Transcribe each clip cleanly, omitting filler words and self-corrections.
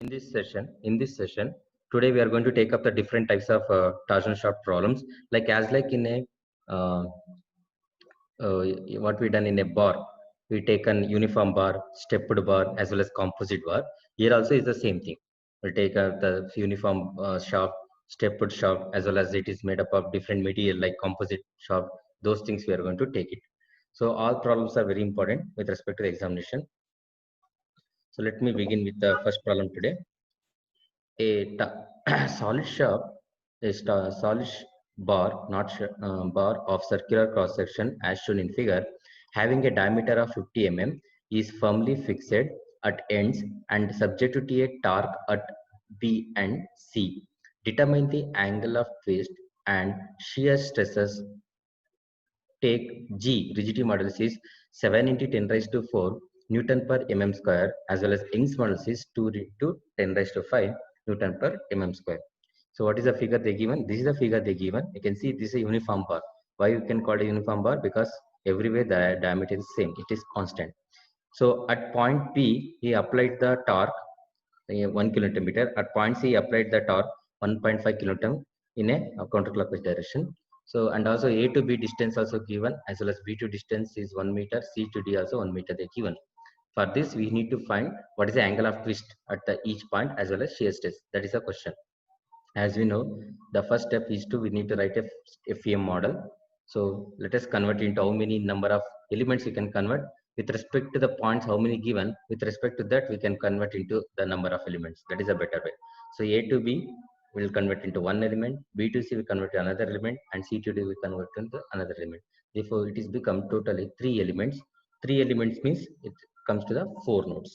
In this session, today we are going to take up the different types of torsion shaft problems. Like in a uh, what we done in a bar, we take an uniform bar, stepped bar, as well as composite bar. Here also is the same thing. We'll take the uniform shaft, stepped shaft, as well as it is made up of different material like composite shaft. Those things we are going to take it. So all problems are very important with respect to the examination. So let me begin with the first problem today. Solid shaft is a solid bar, not bar of circular cross section as shown in figure, having a diameter of 50 mm, is firmly fixed at ends and subject to a torque at B and C. Determine the angle of twist and shear stresses. Take G, rigidity modulus is 7 into 10 raised to 4 Newton per mm square, as well as Young's modulus is 2 into 10 raised to 5 Newton per mm square. So what is the figure they given? This is the figure they given. You can see this is a uniform bar. Why you can call it a uniform bar? Because everywhere the diameter is same. It is constant. So at point P, he applied the torque 1 kN. At point C, he applied the torque 1.5 kN in a counterclockwise direction. So, and also A to B distance also given, as well as B to distance is 1 meter, C to D also 1 meter they given. For this, we need to find what is the angle of twist at the each point as well as shear stress. That is the question. As we know, the first step is we need to write a FEM model. So let us convert into how many number of elements we can convert with respect to the points, how many given. With respect to that, we can convert into the number of elements. That is a better way. So A to B will convert into one element, B to C will convert to another element, and C to D will convert into another element. Therefore, it is become totally 3 elements. 3 elements means it comes to the 4 nodes.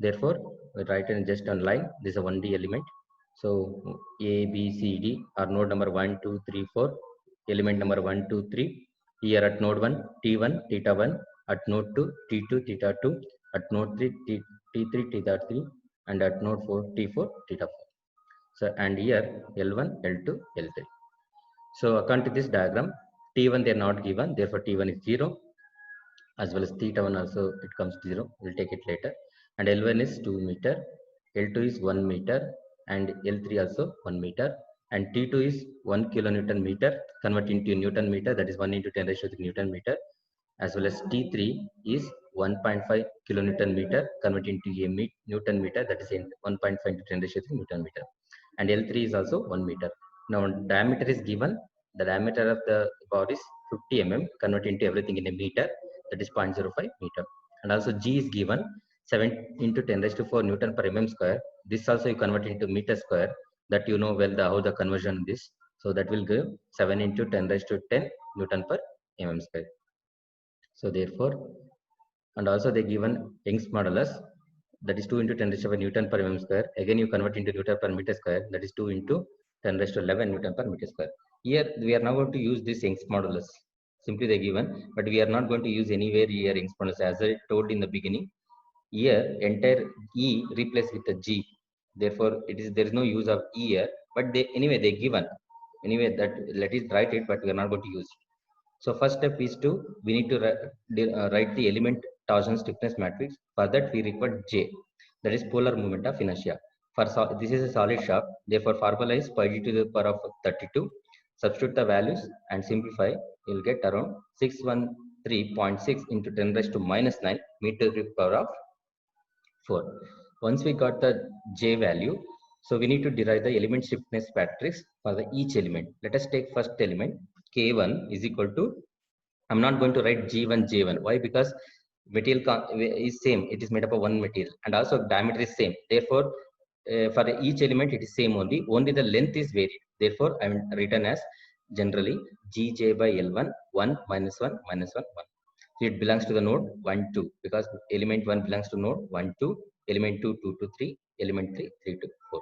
Therefore, we write in just on line. This is a 1D element. So A, B, C, D are node number 1, 2, 3, 4. Element number 1, 2, 3. Here at node 1, T1, theta 1. At node 2, T2, theta 2. At node 3, T3, theta 3. And at node 4, T4, theta 4. So, and here L1, L2, L3. So, according to this diagram, T1 they are not given. Therefore, T1 is 0. As well as theta 1 also it comes to 0. We'll take it later. And L1 is 2 meter, L2 is 1 meter, and L3 also 1 meter, and T2 is 1 kilonewton meter, convert into Newton meter, that is 1 into 10 raised to 3 Newton meter, as well as T3 is 1.5 kilonewton meter, convert into a Newton meter, that is 1.5 into 10 raised to 3 Newton meter, and L3 is also 1 meter. Now diameter is given. The diameter of the bar is 50 mm, convert into everything in a meter, that is 0.05 meter. And also G is given 7 into 10 raised to 4 Newton per mm square. This also you convert into meter square, that you know well how the conversion is. So that will give 7 into 10 raised to 10 Newton per mm square. So therefore, and also they given Young's modulus, that is 2 into 10 raised to 5 Newton per mm square. Again you convert into Newton per meter square, that is 2 into 10 raised to 11 Newton per meter square. Here we are now going to use this Young's modulus. Simply they given, but we are not going to use anywhere here Young's modulus, as I told in the beginning. Here entire E replaced with the G. Therefore, it is there is no use of E here. But they anyway they given. Anyway that let us write it, but we are not going to use it. So first step is we need to write the element torsion stiffness matrix. For that we require J, that is polar moment of inertia. For this is a solid shaft. Therefore, formula is pi d to the power of 32. Substitute the values and simplify. You will get around 613.6 into 10 raised to minus 9 meter to the power of 4. Once we got the J value, so we need to derive the element stiffness matrix for the each element. Let us take first element K1 is equal to, I'm not going to write G1, J1. Why? Because material is same. It is made up of one material, and also diameter is same. Therefore, for each element it is same only. Only the length is varied. Therefore, I am written as generally Gj by L1 1 minus 1 minus 1 1. So it belongs to the node 1 2, because element 1 belongs to node 1 2, element 2 2 to 3, element 3 3 to 4.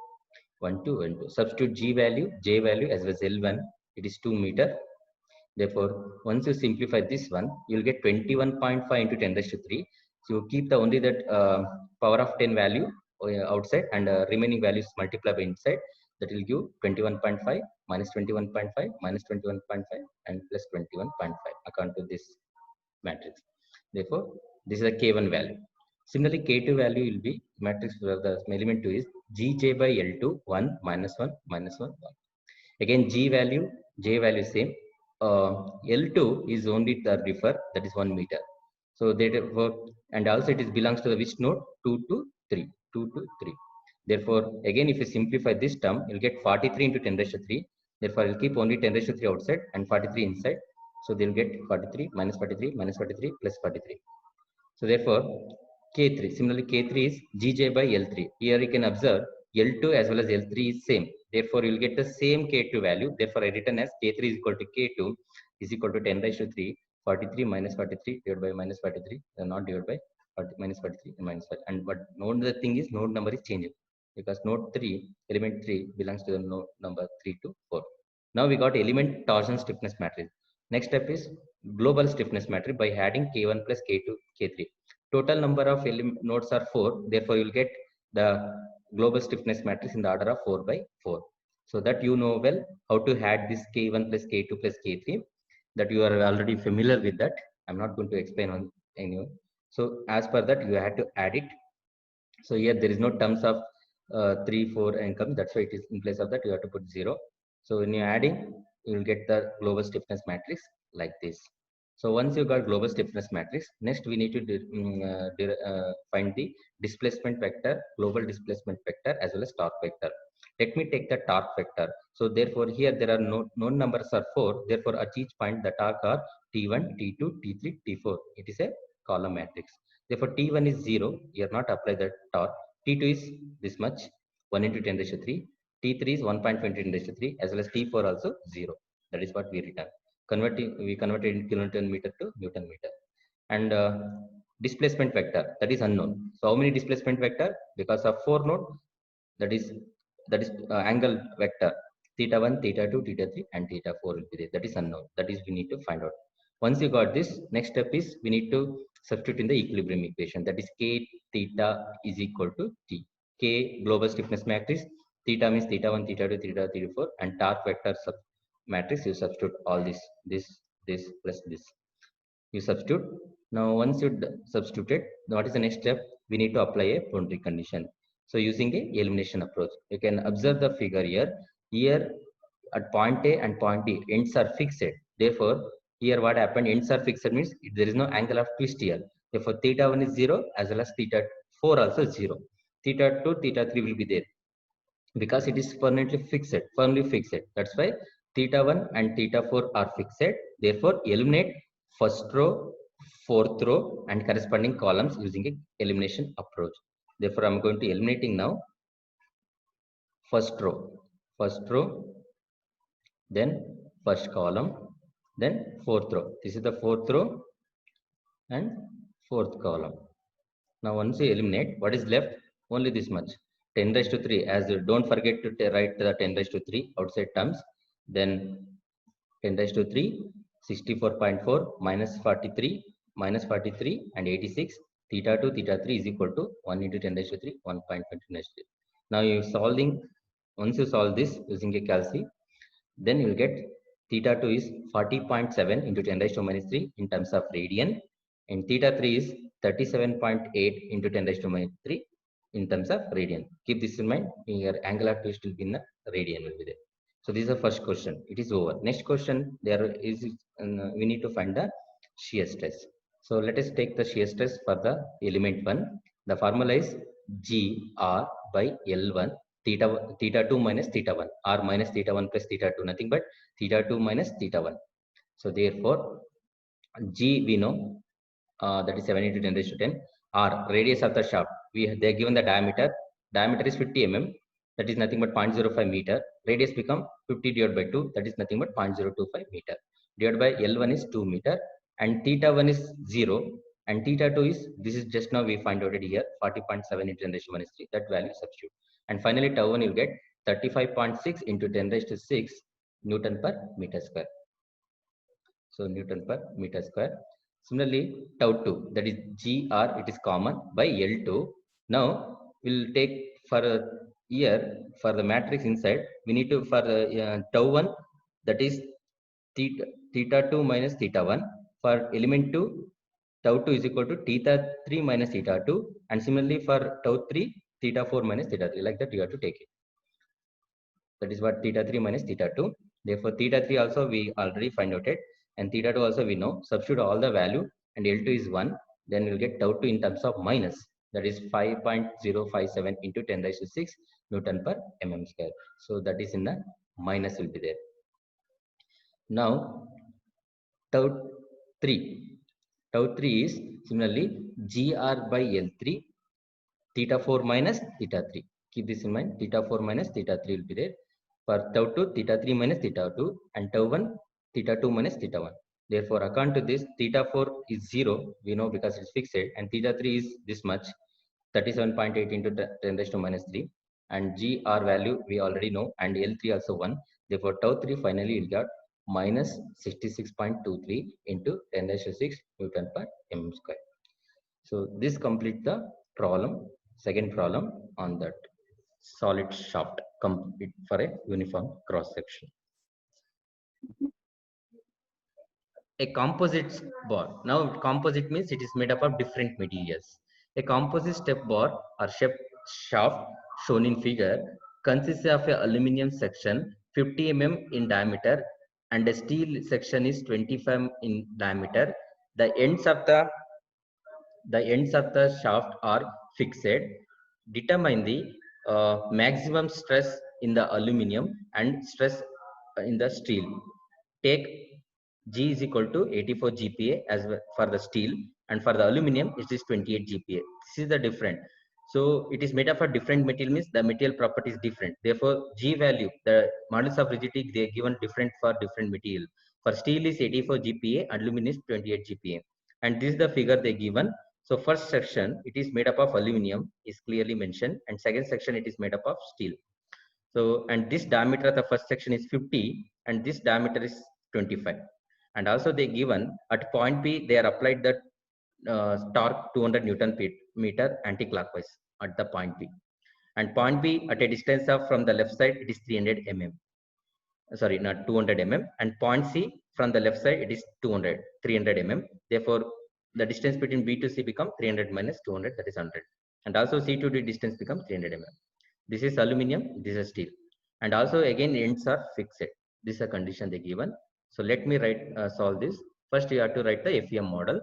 1 2 1 2. Substitute G value, J value as well as L1. It is 2 meter. Therefore, once you simplify this one, you will get 21.5 into 10 raised to 3. So you keep the only that power of 10 value outside, and remaining values multiply by inside. That will give 21.5 minus 21.5 minus 21.5 and plus 21.5 according to this matrix. Therefore, this is a K1 value. Similarly, K2 value will be matrix for the element 2 is Gj by L2 1 minus 1 minus 1 1. Again J value same. L2 is only the refer, that is 1 meter. So therefore, and also it is belongs to the which node? 2 to 3. 2 to 3. Therefore, again, if you simplify this term, you'll get 43 into 10 raised to 3. Therefore, I'll keep only 10 raised to 3 outside and 43 inside. So they'll get 43 minus 43 minus 43 plus 43. So therefore, K3, similarly K3 is Gj by L3. Here you can observe L2 as well as L3 is same. Therefore, you'll get the same K2 value. Therefore, I written as K3 is equal to K2 is equal to 10 raised to 3, 43 minus 43 divided by minus 43, not divided by 40, minus 43 and minus 5. And but note the thing is node number is changing because node 3, element 3 belongs to the node number 3 to 4. Now we got element torsion stiffness matrix. Next step is global stiffness matrix by adding K1 plus K2, K3. Total number of nodes are 4. Therefore, you will get the global stiffness matrix in the order of 4 by 4. So that you know well how to add this K1 plus K2 plus K3. That you are already familiar with that. I'm not going to explain on any. So as per that, you have to add it. So here there is no terms of 3, 4 and come. That's why it is in place of that you have to put 0. So when you're adding, you will get the global stiffness matrix like this. So once you got global stiffness matrix, next we need to find the displacement vector, global displacement vector as well as torque vector. Let me take the torque vector. So therefore here there are known numbers are 4. Therefore at each point the torque are T1, T2, T3, T4. It is a column matrix. Therefore T1 is 0. You are not apply the torque. T2 is this much, 1 into 10 raised to 3. T3 is 1.20 10 raised to 3 as well as T4 also 0. That is what we return. We converted in kilonewton meter to Newton meter. And displacement vector, that is unknown. So how many displacement vector? Because of 4 node, that is angle vector theta 1, theta 2, theta 3 and theta 4 will be there. That is unknown. That is we need to find out. Once you got this, next step is we need to substitute in the equilibrium equation. That is K theta is equal to T. K global stiffness matrix. Theta means theta 1, theta 2, theta 3, 4 and torque vector matrix. You substitute all this plus this. You substitute. Now once you substituted, what is the next step? We need to apply a boundary condition. So using a elimination approach, you can observe the figure here. Here at point A and point B, ends are fixed. Therefore, here what happened? Ends are fixed means there is no angle of twist here. Therefore, theta 1 is 0 as well as theta 4 also 0. Theta 2, theta 3 will be there because it is permanently fixed, firmly fixed. That's why theta 1 and theta 4 are fixed. Therefore, eliminate first row, fourth row and corresponding columns using a elimination approach. Therefore, I'm going to eliminating now first row, then first column, then fourth row. This is the fourth row and fourth column. Now once you eliminate, what is left? Only this much. 10 raised to 3, as you don't forget to write the 10 raised to 3 outside terms. Then 10 raised to 3, 64.4 minus 43 and 86. Theta 2, theta 3 is equal to 1 into 10 raised to 3, 1.20 raised to 3. Now you solving, once you solve this using a calci, then you will get theta 2 is 40.7 into 10 raised to minus 3 in terms of radian, and theta 3 is 37.8 into 10 raised to minus 3 in terms of radian. Keep this in mind. Your angular twist will be in the radian will be there. So this is the first question. It is over. Next question, there is we need to find the shear stress. So let us take the shear stress for the element 1. The formula is GR by L1 theta 2 minus theta 1 or minus theta 1 plus theta 2, nothing but theta 2 minus theta 1. So therefore G we know that is 7 into 10 raised to 10. R radius of the shaft, they are given the diameter is 50 mm, that is nothing but 0.05 meter. Radius become 50 divided by 2, that is nothing but 0.025 meter. Divided by L1 is 2 meter and theta 1 is 0 and theta 2 is, this is just now we find out it here, 40.7 into 10 raised to minus 3, that value substitute. And finally tau 1 you get 35.6 into 10 raised to 6 Newton per meter square. So Newton per meter square. Similarly, tau 2, that is GR, it is common by L2. Now we'll take for here for the matrix inside, we need to for tau 1, that is theta 2 minus theta 1. For element 2, tau 2 is equal to theta 3 minus theta 2. And similarly for tau 3, theta 4 minus theta 3, like that you have to take it. That is what theta 3 minus theta 2. Therefore theta 3 also we already find out it, and theta 2 also we know. Substitute all the value, and L2 is 1, then we'll get tau 2 in terms of minus, that is 5.057 into 10 raised to 6 Newton per mm square. So that is in the minus will be there. Now tau 3, tau 3 is similarly gr by L3 theta 4 minus theta 3. Keep this in mind, theta 4 minus theta 3 will be there. For tau 2, theta 3 minus theta 2, and tau 1, theta 2 minus theta 1. Therefore, according to this, theta 4 is 0, we know because it's fixed, and theta 3 is this much, 37.8 into 10 raised to minus 3. And gr value we already know, and L3 also 1. Therefore, tau 3 finally will get minus 66.23 into 10 raised to 6 Newton per mm square. So this completes the problem, second problem on that solid shaft complete for a uniform cross section. A composite bar. Now composite means it is made up of different materials. A composite step bar or shaft shown in figure consists of a aluminum section 50 mm in diameter and a steel section is 25 mm in diameter. The ends of the shaft are fixed. Determine the maximum stress in the aluminum and stress in the steel. Take G is equal to 84 GPa as well for the steel, and for the aluminum it is 28 GPa. This is the different. So it is made up of different material, means the material property is different. Therefore, G value, the modulus of rigidity, they are given different for different material. For steel is 84 GPa, aluminum is 28 GPa, and this is the figure they given. So first section it is made up of aluminum is clearly mentioned, and second section it is made up of steel. So, and this diameter of the first section is 50 and this diameter is 25. And also they given at point P they are applied the torque 200 Newton per meter anti-clockwise at the point P. And point B at a distance of from the left side it is 300 mm. Sorry, not 200 mm. And point C from the left side it is 300 mm. Therefore, the distance between B to C become 300 minus 200, that is 100. And also C to D distance becomes 300 mm. This is aluminum, this is steel. And also again ends are fixed. This is a condition they given. So let me solve this. First you have to write the FEM model.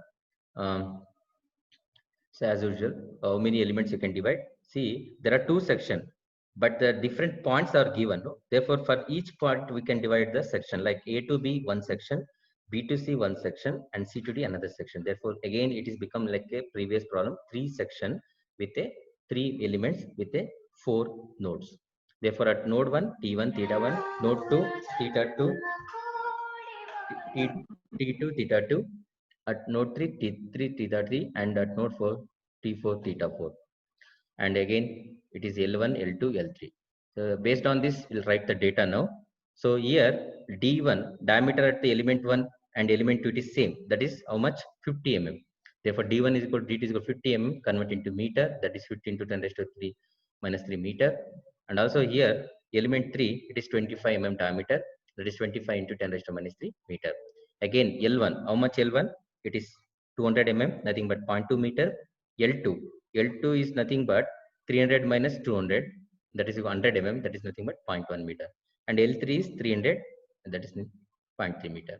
So as usual, how many elements you can divide? See, there are two sections, but the different points are given. No? Therefore, for each point we can divide the section, like A to B one section, B to C one section, and C to D another section. Therefore, again it is become like a previous problem, three section with a three elements with a 4 nodes. Therefore, at node 1 T1 theta 1, node 2 theta 2, T2 theta 2, at node 3 T3 theta 3, and at node 4 T4 theta 4. And again it is L1 L2 L3. So based on this we'll write the data now. So here D1 diameter at the element 1 and element 2 it is same, that is how much, 50 mm. Therefore D1 is equal to dt is equal to 50 mm, convert into meter, that is 50 into 10 raised to 3 minus 3 meter. And also here element 3 it is 25 mm diameter, that is 25 into 10 raised to minus 3 meter. Again L1, how much L1, it is 200 mm, nothing but 0.2 meter. L2 is nothing but 300 minus 200, that is 100 mm, that is nothing but 0.1 meter. And L3 is 300, that is 0.3 meter.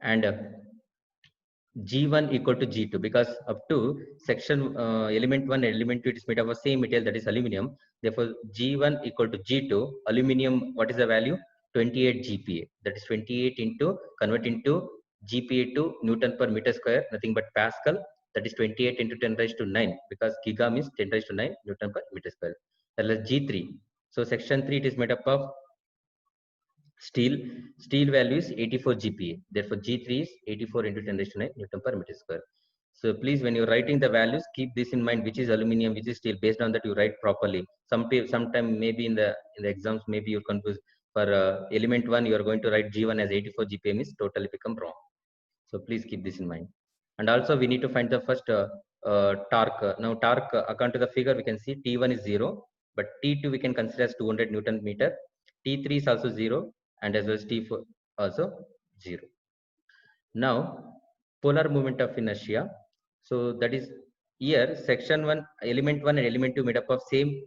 And G1 equal to G2, because up to section element 1 and element 2 it is made of the same material, that is aluminum. Therefore, G1 equal to G2, aluminum, what is the value? 28 GPa, that is 28 into, convert into GPa to Newton per meter square, nothing but Pascal, that is 28 into 10 raised to 9, because giga means 10 raised to 9 Newton per meter square. That is G3. So section 3 it is made up of steel value is 84 GPa. Therefore, G3 is 84 into 10 raised to 9 Newton per meter square. So please, when you're writing the values, keep this in mind, which is aluminum, which is steel. Based on that, you write properly. Sometime maybe in the exams, maybe you're confused. For element 1, you are going to write G1 as 84 GPa, means totally become wrong. So please keep this in mind. And also we need to find the first torque. Now torque, according to the figure, we can see T1 is 0, but T2 we can consider as 200 Newton meter. T3 is also 0, and as well as T4 also 0. Now polar moment of inertia. So that is here section 1, element 1 and element 2 made up of same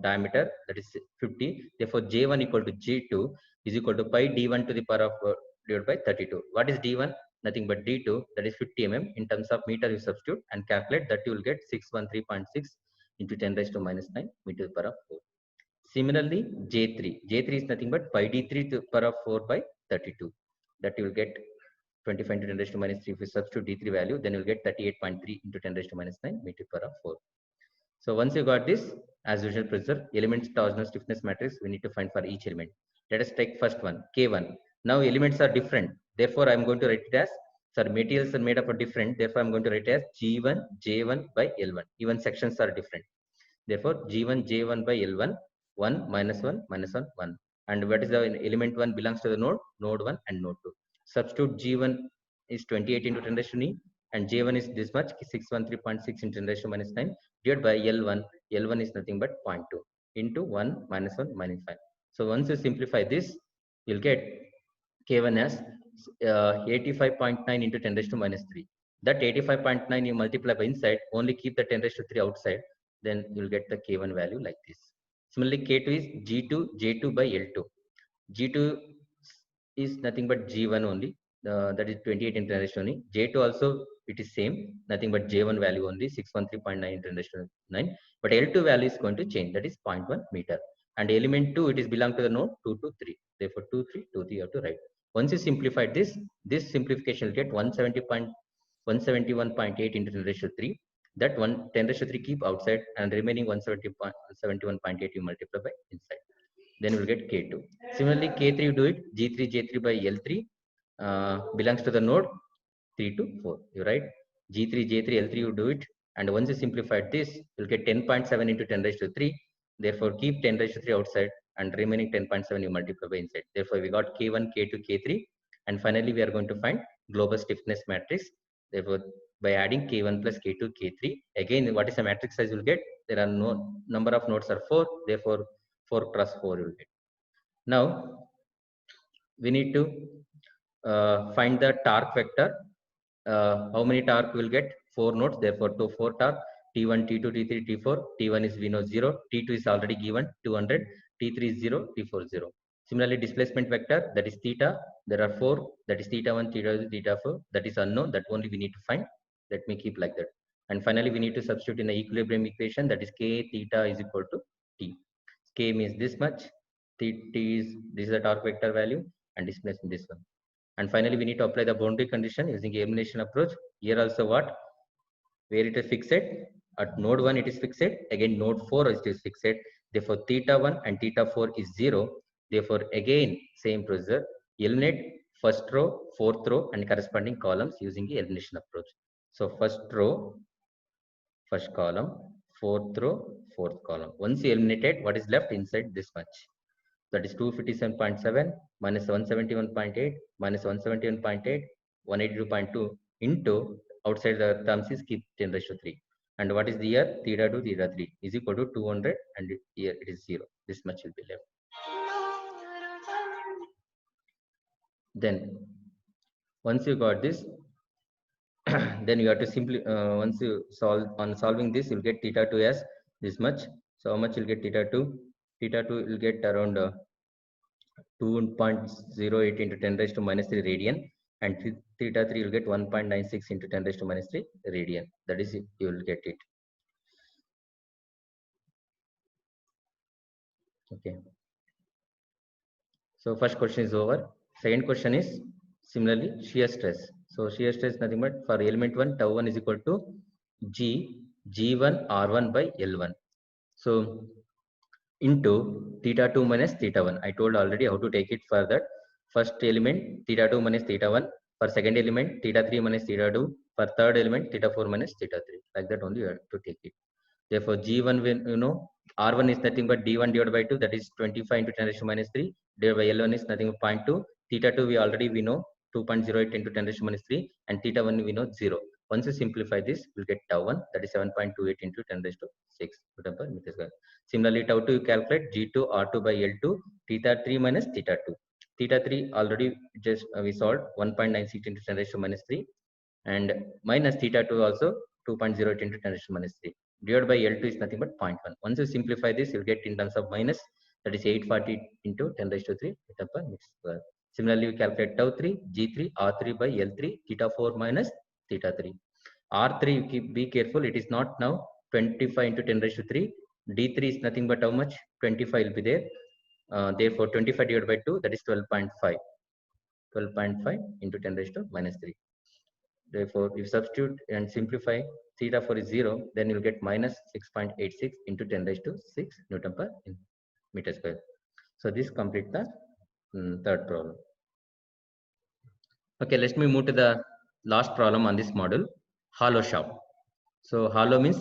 diameter, that is 50. Therefore J1 equal to J2 is equal to pi d1 to the power of divided by 32. What is d1? Nothing but d2, that is 50 mm. In terms of meter you substitute and calculate, that you will get 613.6 into 10 raised to minus 9 meter to the power of 4. Similarly J3 is nothing but pi d3 to the power of 4 by 32, that you will get 25 into 10 raised to minus 3. If you substitute D3 value, then you'll get 38.3 into 10 raised to minus 9 meter per 4. So once you got this, as usual procedure, elements torsional stiffness matrix we need to find for each element. Let us take first one, K1. Now elements are different. Therefore, I'm going to write it as, sorry, materials are made up of different. Therefore, I'm going to write it as G1, J1 by L1. Even sections are different. Therefore, G1, J1 by L1, 1, minus 1, minus 1, 1. And what is the element 1 belongs to the node? Node 1 and node 2. Substitute G1 is 28 into 10 raised to 9 and J1 is this much, 613.6 into 10 raised to minus 9 divided by L1. L1 is nothing but 0.2 into 1 minus 1 minus 5. So once you simplify this, you'll get K1 as 85.9 into 10 raised to minus 3. That 85.9 you multiply by inside, only keep the 10 raised to 3 outside, then you'll get the K1 value like this. Similarly, K2 is G2, J2 by L2. G2 is nothing but G1 only, that is 28 into 10 raised to 9. J2 also it is same, nothing but J1 value only, 613.9 into 10 raised to 9. But L2 value is going to change, that is 0.1 meter. And element 2, it is belong to the node 2 to 3. Therefore 2, 3, 2, 3 you have to write. Once you simplify this simplification will get 171.8 into 10 raised to 3. That 10 raised to 3 keep outside and remaining 171.8 you multiply by inside. Then you will get K2. Similarly, K3 you do it, G3, J3 by L3 belongs to the node 3 to 4. You write G3, J3, L3 you do it. And once you simplify this, you'll get 10.7 into 10 raised to 3. Therefore, keep 10 raised to 3 outside and remaining 10.7 you multiply by inside. Therefore, we got K1, K2, K3. And finally, we are going to find global stiffness matrix. Therefore, by adding K1 plus K2, K3, again, what is the matrix size you'll get? There are no number of nodes are 4. Therefore, 4 cross 4 you'll get. Now, we need to find the torque vector. How many torque will get? 4 nodes. Therefore, to 4 torque, T1, T2, T3, T4. T1 is we know 0. T2 is already given 200. T3 is 0. T4 0. Similarly, displacement vector, that is theta. There are 4. That is theta 1, theta 2, theta 4. That is unknown. That only we need to find. Let me keep like that. And finally, we need to substitute in the equilibrium equation. That is K theta is equal to T. K means this much. T is this is the torque vector value and displacement this one. And finally, we need to apply the boundary condition using elimination approach. Here also what? Where it is fixed? At node 1 it is fixed. Again node 4 it is fixed. Therefore theta 1 and theta 4 is 0. Therefore again same procedure. Eliminate first row, fourth row and corresponding columns using the elimination approach. So first row, first column, fourth row, fourth column. Once you eliminated, what is left inside this much? That is 257.7 minus 171.8 minus 171.8, 182.2 into outside the terms is keep 10 raised to 3. And what is the year? Theta 2, theta 3 is equal to 200 and here it is 0. This much will be left. Then once you got this, then you have to simply once you solving this, you'll get theta 2 as this much. So how much you'll get theta 2? Theta 2 will get around 2.08 into 10 raised to minus 3 radian, and theta 3 will get 1.96 into 10 raised to minus 3 radian. That is, you will get it. Okay. So first question is over. Second question is similarly shear stress. So shear stress nothing but for element 1, tau 1 is equal to G1 R1 by L1. So into theta 2 minus theta 1. I told already how to take it for that. First element theta 2 minus theta 1. For second element theta 3 minus theta 2. For third element theta 4 minus theta 3. Like that only you have to take it. Therefore G1 when you know R1 is nothing but D1 divided by 2, that is 25 into 10 raised to minus 3 divided by L1 is nothing but 0.2. Theta 2 we know 2.08 into 10 raised to minus 3 and theta 1 we know 0. Once you simplify this, we'll get tau 1, that is 7.28 into 10 raised to 6 meters square. Similarly, tau 2 you calculate G2 R2 by L2, theta 3 minus theta 2. Theta 3 already just we solved 1.96 into 10 raised to minus 3 and minus theta 2 also 2.08 into 10 raised to minus 3. Divided by L2 is nothing but 0.1. Once you simplify this, you'll get in terms of minus, that is 840 into 10 raised to 3 meter per meter square. Similarly, we calculate tau 3, G3, R3 by L3, theta 4 minus theta 3. R3, be careful, it is not now 25 into 10 raised to 3. D3 is nothing but how much? 25 will be there. Therefore, 25 divided by 2, that is 12.5. 12.5 into 10 raised to minus 3. Therefore, if you substitute and simplify, theta 4 is 0, then you'll get minus 6.86 into 10 raised to 6 Newton per meter square. So this completes the third problem. Okay, let me move to the last problem on this model, hollow shaft. So hollow means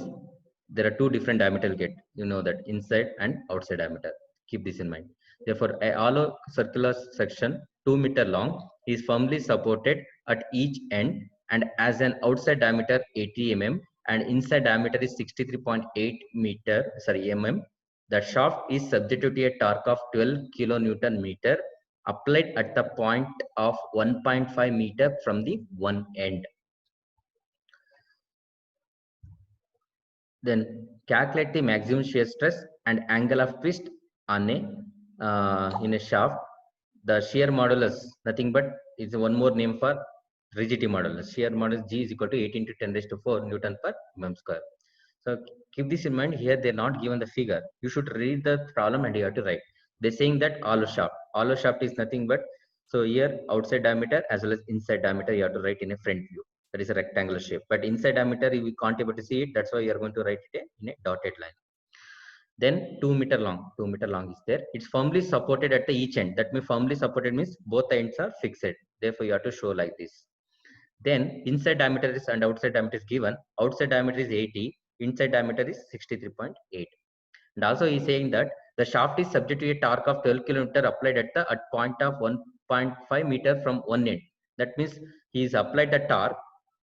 there are two different diameter get, you know that, inside and outside diameter. Keep this in mind. Therefore, a hollow circular section 2 meter long is firmly supported at each end and has an outside diameter 80 mm and inside diameter is 63.8 mm. The shaft is subjected to a torque of 12 kilonewton meter applied at the point of 1.5 meter from the one end. Then calculate the maximum shear stress and angle of twist on in a shaft. The shear modulus nothing but is one more name for rigidity modulus. Shear modulus G is equal to 18 to 10 raised to 4 Newton per mm square. So keep this in mind. Here they're not given the figure. You should read the problem and you have to write. They're saying that hollow shaft. Hollow shaft is nothing but, so here outside diameter as well as inside diameter you have to write in a front view. That is a rectangular shape. But inside diameter we can't able to see it. That's why you are going to write it in a dotted line. Then 2 meter long. 2 meter long is there. It's firmly supported at the each end. That means firmly supported means both ends are fixed. Therefore you have to show like this. Then inside diameter is and outside diameter is given. Outside diameter is 80. Inside diameter is 63.8. And also he is saying that the shaft is subject to a torque of 12 kN applied at point of 1.5 meter from one end. That means he is applied the torque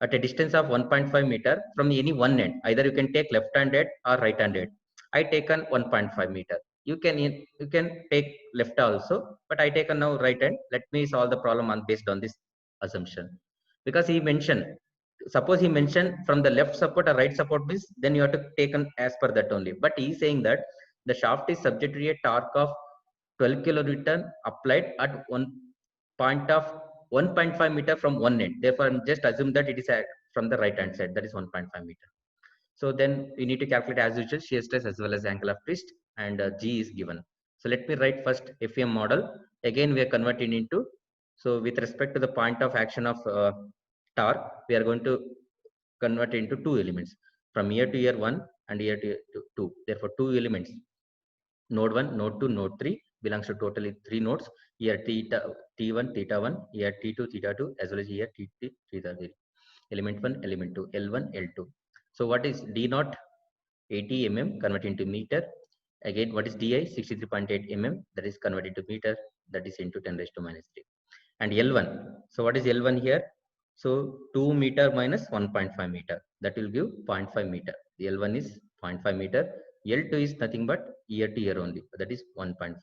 at a distance of 1.5 meter from any one end. Either you can take left-handed or right-handed. I taken 1.5 meter. You can take left also, but I taken now right hand. Let me solve the problem on based on this assumption. Because he mentioned, suppose he mentioned from the left support or right support means, then you have to take as per that only. But he is saying that the shaft is subject to a torque of 12 kilonewton applied at one point of 1.5 meter from one end. Therefore, just assume that it is from the right hand side, that is 1.5 meter. So then we need to calculate as usual shear stress as well as angle of twist, and G is given. So let me write first FEM model. Again, we are converting into, so with respect to the point of action of torque, we are going to convert into two elements from here to here 1 and here to 2. Therefore, two elements, node 1, node 2, node 3 belongs to totally 3 nodes. Here T1, theta 1, here T2, theta 2, as well as here T3, theta 3. Element 1, element 2, L1, L2. So what is D naught? 80 mm converted into meter. Again, what is DI? 63.8 mm, that is converted to meter, that is into 10 raised to minus 3. And L1. So what is L1 here? So 2 meter minus 1.5 meter, that will give 0.5 meter. The L1 is 0.5 meter. L2 is nothing but year to year only, that is 1.5.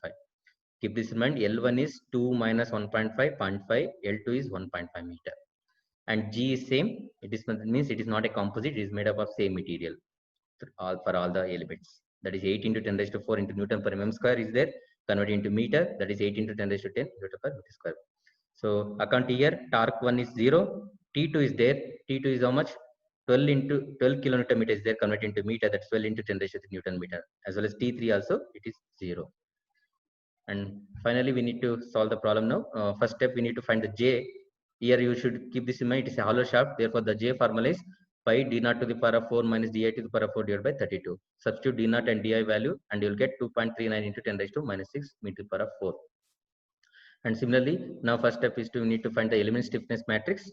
Keep this in mind. L1 is 2 minus 1.5, 0.5. L2 is 1.5 meter. And G is same. It is means it is not a composite. It is made up of same material for all the elements. That is 8 into 10 raised to 4 into Newton per mm square is there. Converted into meter. That is 8 into 10 raised to 10 Newton per meter square. So account here, torque 1 is 0. T2 is there. T2 is how much? 12 into 12 kilonewton meter is there. Converted into meter. That's 12 into 10 raised to 3 Newton meter. As well as T3 also, it is 0. And finally, we need to solve the problem now. First step, we need to find the J. Here you should keep this in mind. It is a hollow shaft. Therefore, the J formula is pi d naught to the power of 4 minus di to the power of 4 divided by 32. Substitute d naught and di value, and you will get 2.39 into 10 raised to minus 6 meter to the power of 4. And similarly, now first step is to need to find the element stiffness matrix,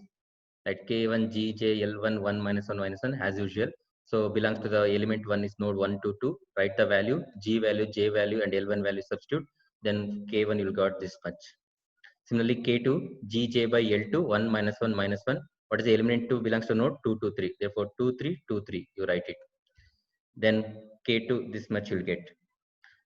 like K1, G, J, L1, 1 minus 1 minus 1 as usual. So belongs to the element 1 is node 1 to 2. Write the value, G value, J value, and L1 value substitute. Then K1 you will got this much. Similarly, K2, Gj by L2, 1 minus 1 minus 1. What is the element 2 belongs to node 2 to 3. Therefore, 2, 3, 2, 3. You write it. Then K2, this much you will get.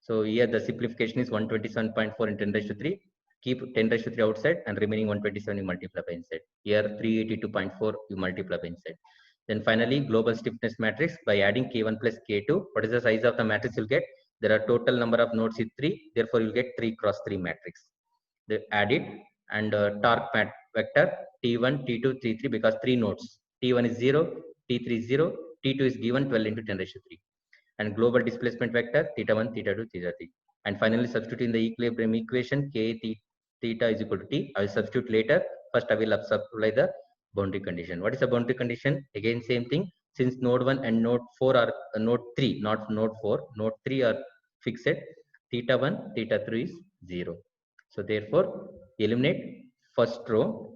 So here the simplification is 127.4 into 10 raised to 3. Keep 10 raised to 3 outside and remaining 127 you multiply by inside. Here 382.4 you multiply by inside. Then finally, global stiffness matrix by adding K1 plus K2. What is the size of the matrix you'll get? There are total number of nodes is 3. Therefore, you'll get 3 cross 3 matrix. They add it and torque vector T1, T2, T3 because 3 nodes. T1 is 0, T3 is 0, T2 is given 12 into 10 raised to 3. And global displacement vector theta 1, theta 2, theta 3. And finally, substitute in the equilibrium equation K theta is equal to T. I will substitute later. First, I will apply the boundary condition. What is the boundary condition? Again, same thing. Since node 1 and node 4 are node 3, not node 4, node 3 are fixed. Theta 1, theta 3 is 0. So therefore, eliminate first row,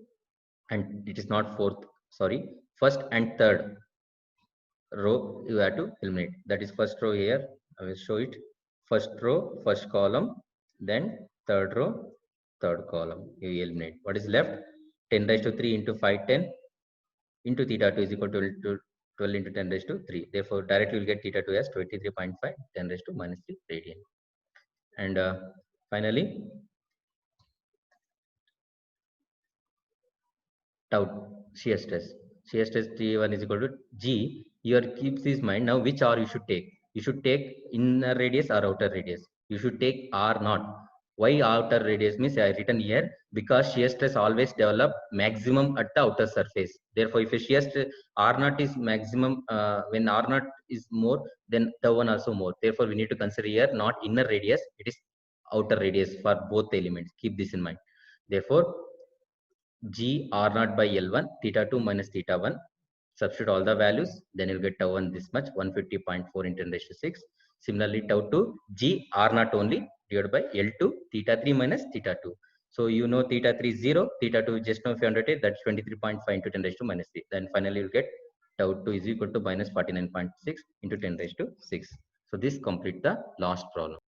and it is not fourth, sorry, first and third row you have to eliminate. That is first row here. I will show it. First row, first column, then third row, third column. You eliminate. What is left? 10 raised to 3 into 5, 10 into theta 2 is equal to 12 into 10 raised to 3. Therefore, directly you will get theta 2 as 23.5, 10 raised to minus 3 radian. And finally, tau shear stress. Shear stress T1 is equal to G. Here keeps this mind. Now, which R you should take? You should take inner radius or outer radius. You should take R naught. Why outer radius means I written here because shear stress always develop maximum at the outer surface. Therefore, if a shear stress R naught is maximum, when R naught is more, then the one also more. Therefore, we need to consider here not inner radius, it is outer radius for both the elements. Keep this in mind. Therefore, G R naught by L1, theta 2 minus theta 1. Substitute all the values, then you'll get tau 1 this much, 150.4 into 10 raised to 6. Similarly, tau 2, G R naught only divided by L2, theta 3 minus theta 2. So you know theta 3 is 0, theta 2 just now if you undertake, that's 23.5 into 10 raised to minus 3. Then finally you'll get tau 2 is equal to minus 49.6 into 10 raised to 6. So this complete the last problem.